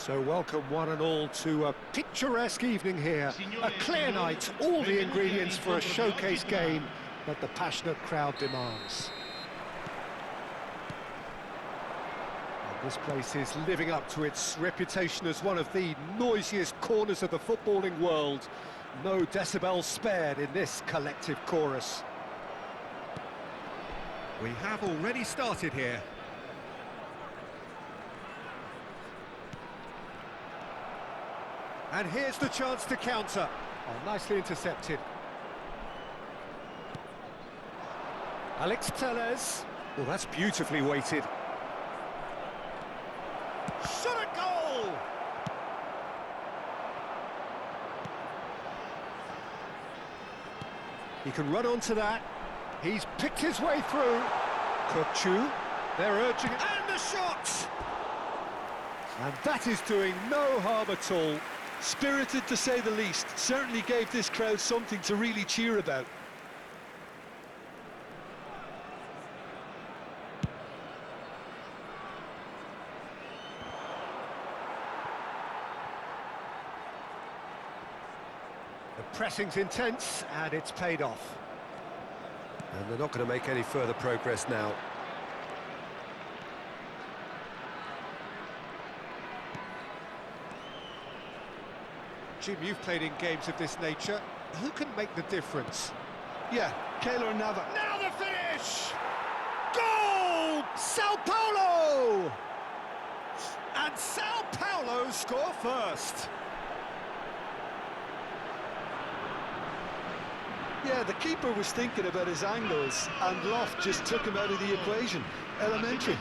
So welcome one and all to a picturesque evening here. A clear night, all the ingredients for a showcase game that the passionate crowd demands. And this place is living up to its reputation as one of the noisiest corners of the footballing world. No decibels spared in this collective chorus. We have already started here. And here's the chance to counter. Oh, nicely intercepted. Alex Telles. Well, that's beautifully weighted. Shot a goal! He can run onto that. He's picked his way through. Kurchu, they're urging it. And the shot! And that is doing no harm at all. Spirited to say the least, certainly gave this crowd something to really cheer about. The pressing's intense and it's paid off. And they're not going to make any further progress now. Jim, you've played in games of this nature. Who can make the difference? Yeah, Keylor Nava. Now the finish! Goal! Sao Paulo! And Sao Paulo score first. Yeah, the keeper was thinking about his angles, and Loft just took him out of the equation. Elementary.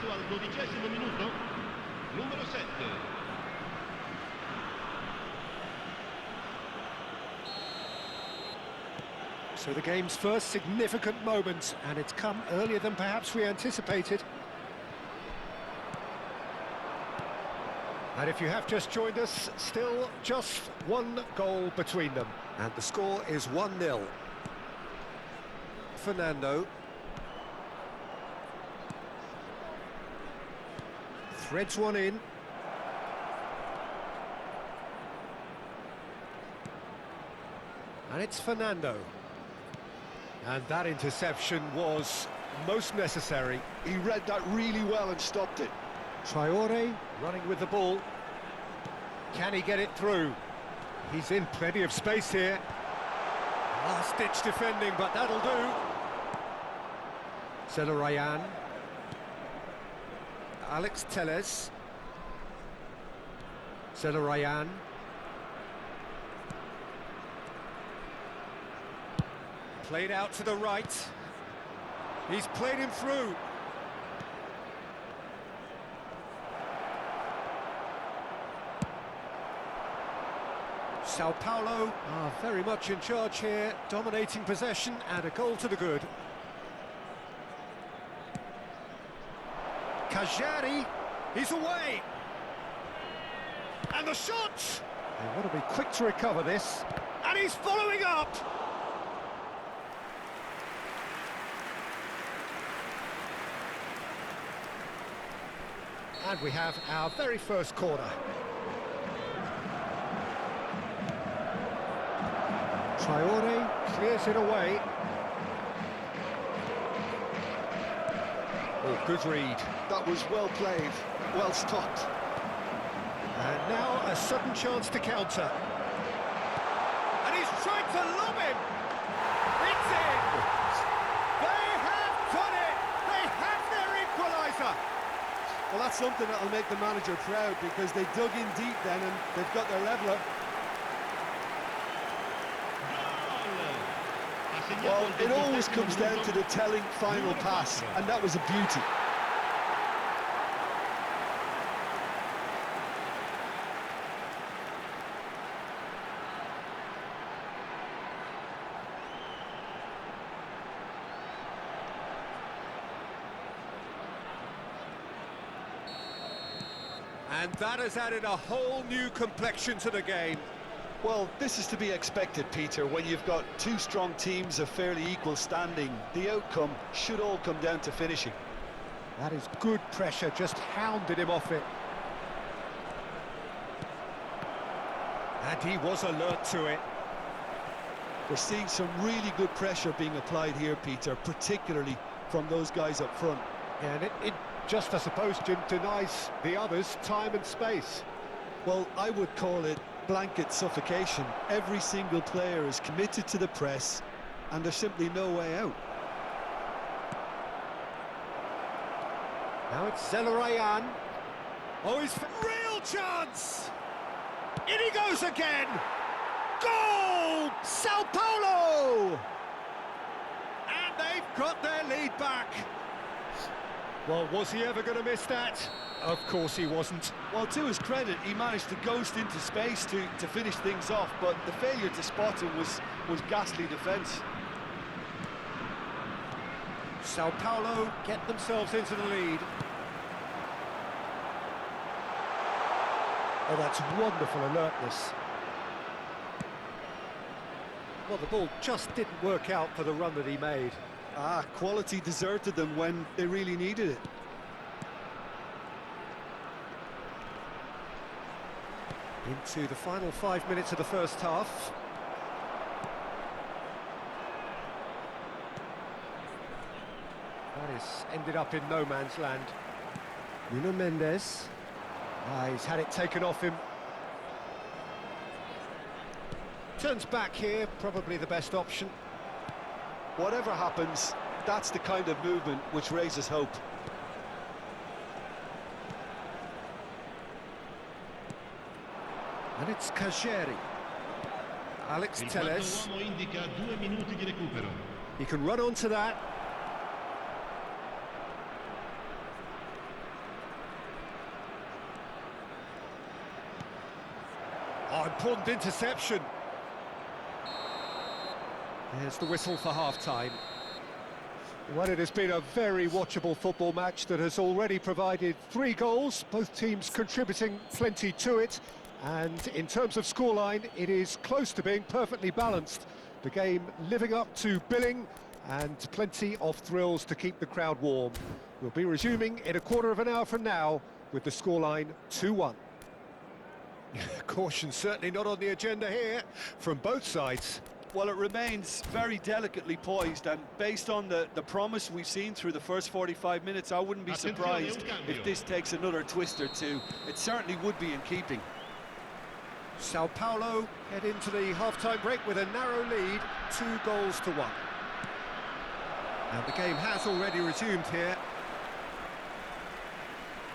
So the game's first significant moment, and it's come earlier than perhaps we anticipated. And if you have just joined us, still just one goal between them. And the score is 1-0. Fernando. Threads one in. And it's Fernando. And that interception was most necessary. He read that really well and stopped it. Traore running with the ball. Can he get it through? He's in plenty of space here. Last-ditch defending, but that'll do. Ryan. Alex Telles. Ryan. Played out to the right. He's played him through. Sao Paulo are very much in charge here, dominating possession and a goal to the good. Kajari, he's away. And the shot! They want to be quick to recover this. And he's following up! And we have our very first corner. Traore clears it away. Oh, good read. That was well played, well stopped. And now a sudden chance to counter. And he's trying to lob him. It's in! They have done it! They have their equaliser! Well, that's something that'll make the manager proud, because they dug in deep then and they've got their leveller. Well, it always comes down to the telling final pass, and that was a beauty. And that has added a whole new complexion to the game. Well, this is to be expected, Peter, when you've got two strong teams of fairly equal standing. The outcome should all come down to finishing. That is good pressure, just hounded him off it. And he was alert to it. We're seeing some really good pressure being applied here, Peter, particularly from those guys up front. Yeah, and it just, I suppose, Jim, denies the others time and space. Well, I would call it blanket suffocation. Every single player is committed to the press, and there's simply no way out. Now it's Zelarayan. Oh, he's real chance! In he goes again! Goal! Sao Paulo! And they've got their lead back. Well, was he ever going to miss that? Of course he wasn't. Well, to his credit, he managed to ghost into space to finish things off, but the failure to spot him was ghastly defence. Sao Paulo get themselves into the lead. Oh, that's wonderful alertness. Well, the ball just didn't work out for the run that he made. Quality deserted them when they really needed it. Into the final 5 minutes of the first half. That is ended up in no man's land. Nuno Mendes. He's had it taken off him. Turns back here, probably the best option. Whatever happens, that's the kind of movement which raises hope. And it's Kajeri. Alex Telles. Indica 2 minuti di recupero. He can run onto that. Oh, important interception. There's the whistle for half-time. Well, it has been a very watchable football match that has already provided 3 goals, both teams contributing plenty to it. And in terms of scoreline, it is close to being perfectly balanced. The game living up to billing and plenty of thrills to keep the crowd warm. We'll be resuming in a quarter of an hour from now with the scoreline 2-1. Caution certainly not on the agenda here from both sides. Well, it remains very delicately poised, and based on the promise we've seen through the first 45 minutes, I wouldn't be surprised if this takes another twist or two. It certainly would be in keeping. Sao Paulo head into the half-time break with a narrow lead, 2-1. And the game has already resumed here.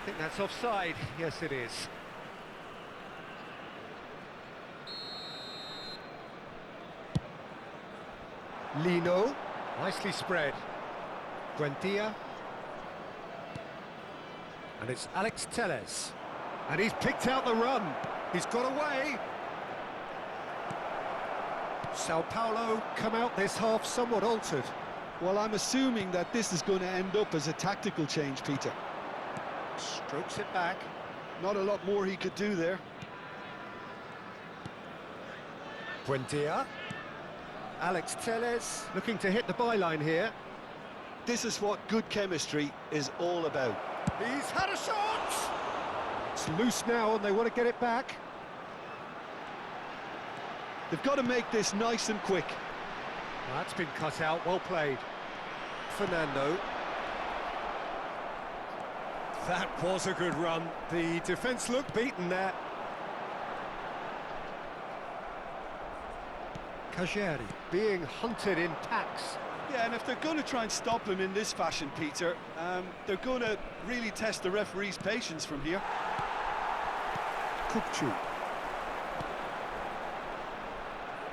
I think that's offside. Yes, it is. Lino, nicely spread. Buendia. And it's Alex Telles. And he's picked out the run. He's got away. Sao Paulo come out this half somewhat altered. Well, I'm assuming that this is going to end up as a tactical change, Peter. Strokes it back. Not a lot more he could do there. Buendia. Alex Telles looking to hit the byline here. This is what good chemistry is all about. He's had a shot! It's loose now and they want to get it back. They've got to make this nice and quick. Well, that's been cut out, well played. Fernando. That was a good run. The defence looked beaten there. Kajeri being hunted in packs. Yeah, and if they're going to try and stop him in this fashion, Peter, they're going to really test the referee's patience from here. Kupchu.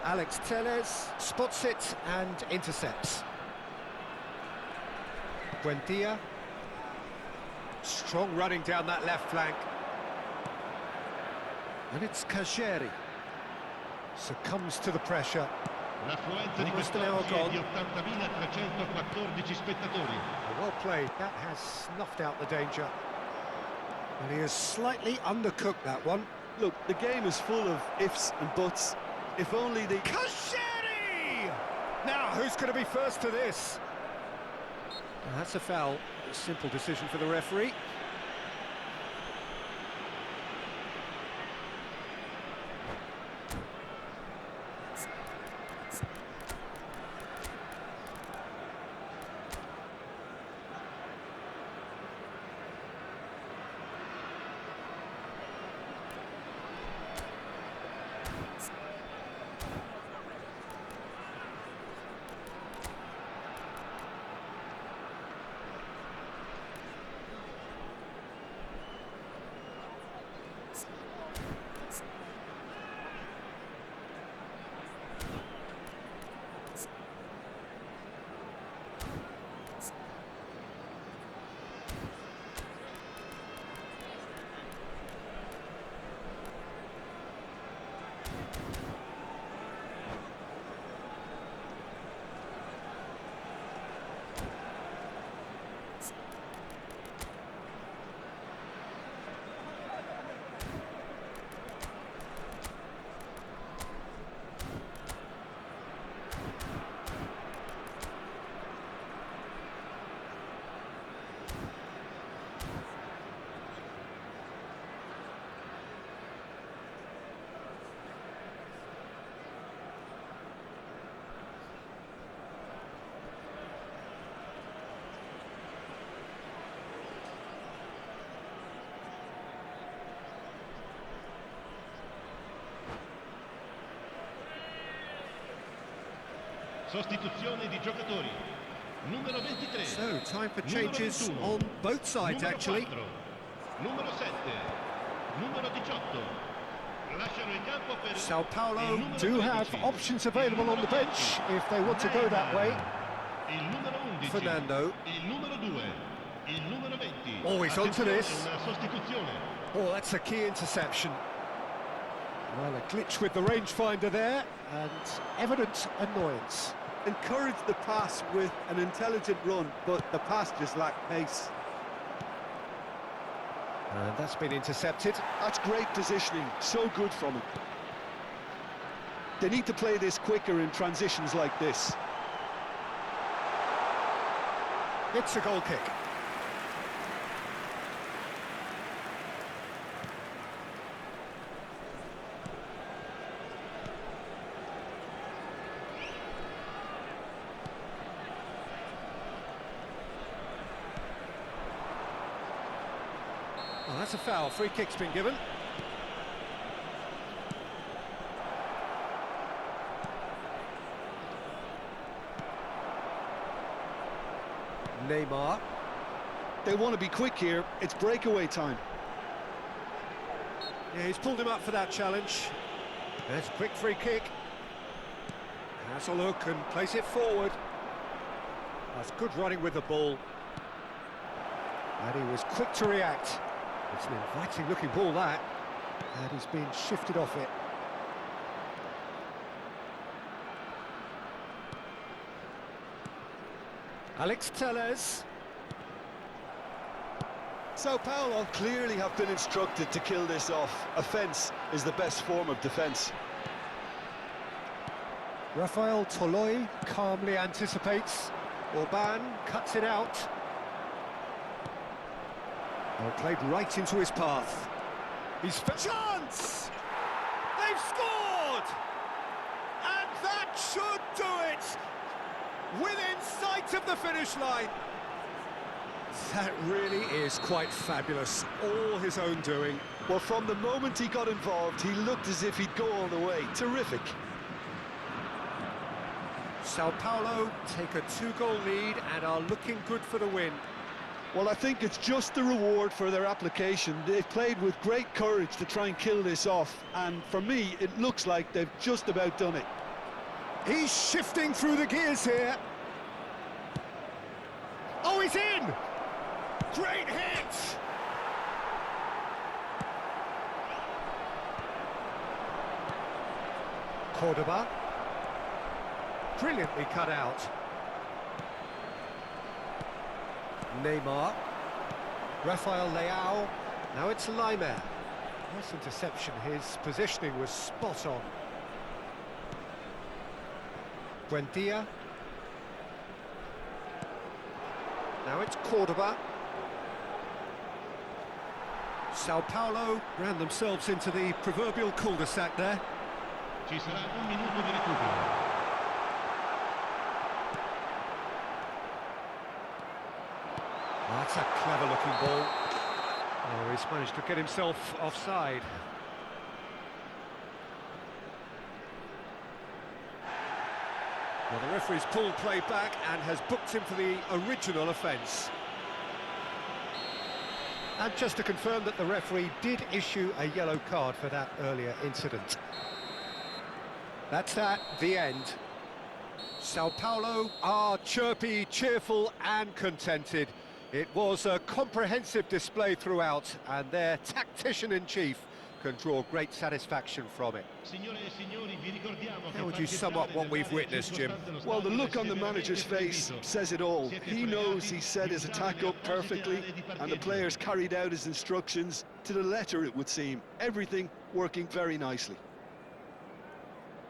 Alex Telles spots it and intercepts. Buendia. Strong running down that left flank. And it's Kajeri. Succumbs to the pressure. L'affluenza di Almost an hour quest'oggi è gone. di 80.314 spettatori. Well played, that has snuffed out the danger. And he has slightly undercooked that one. Look, the game is full of ifs and buts. If only they... Kajeri! Now, who's going to be first to this? Well, that's a foul. A simple decision for the referee. Sostituzione di giocatori. Numero 23. So, time for Numero changes 21. on both sides, Numero actually. 4. Numero 7. Numero 18. Lasciano il campo per Sao Paulo il numero do have 13. options available on the bench if they want to go that way. Il numero 11. Fernando. Il numero 2. Il numero 20. Oh, he's onto Attenzione, this. Una sostituzione. Oh, that's a key interception. Well, a glitch with the rangefinder there, and evident annoyance. Encouraged the pass with an intelligent run, but the pass just lacked pace. And that's been intercepted. That's great positioning, so good from him. They need to play this quicker in transitions like this. It's a goal kick. Well, that's a foul. Free kick's been given. Neymar. They want to be quick here. It's breakaway time. Yeah, he's pulled him up for that challenge. That's a quick free kick. Has a look and plays it forward. That's good running with the ball. And he was quick to react. It's an inviting looking ball, that. And he's been shifted off it. Alex Telles. Sao Paulo clearly have been instructed to kill this off. Offence is the best form of defence. Rafael Toloi calmly anticipates. Orban cuts it out. Well, played right into his path. He's for chance! They've scored! And that should do it! Within sight of the finish line. That really is quite fabulous. All his own doing. Well, from the moment he got involved, he looked as if he'd go all the way. Terrific. Sao Paulo take a 2-goal lead and are looking good for the win. Well, I think it's just the reward for their application. They've played with great courage to try and kill this off, and for me, it looks like they've just about done it. He's shifting through the gears here. Oh, he's in! Great hit! Cordoba. Brilliantly cut out. Neymar. Rafael Leao. Now it's Laimer. Nice interception. His positioning was spot on. Buendia. Now it's Cordoba. Sao Paulo ran themselves into the proverbial cul-de-sac there. Ci sarà un minuto di recupero. That's a clever-looking ball. Oh, he's managed to get himself offside. Well, the referee's pulled play back and has booked him for the original offence. And just to confirm that the referee did issue a yellow card for that earlier incident. That's that, the end. Sao Paulo are chirpy, cheerful and contented. It was a comprehensive display throughout, and their tactician-in-chief can draw great satisfaction from it. How would you sum up what we've witnessed, Jim? Well, the look on the manager's face says it all. He knows he set his attack up perfectly, and the players carried out his instructions to the letter, it would seem. Everything working very nicely.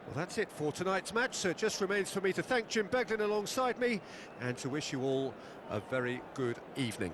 Well, that's it for tonight's match, so it just remains for me to thank Jim Beglin alongside me and to wish you all a very good evening.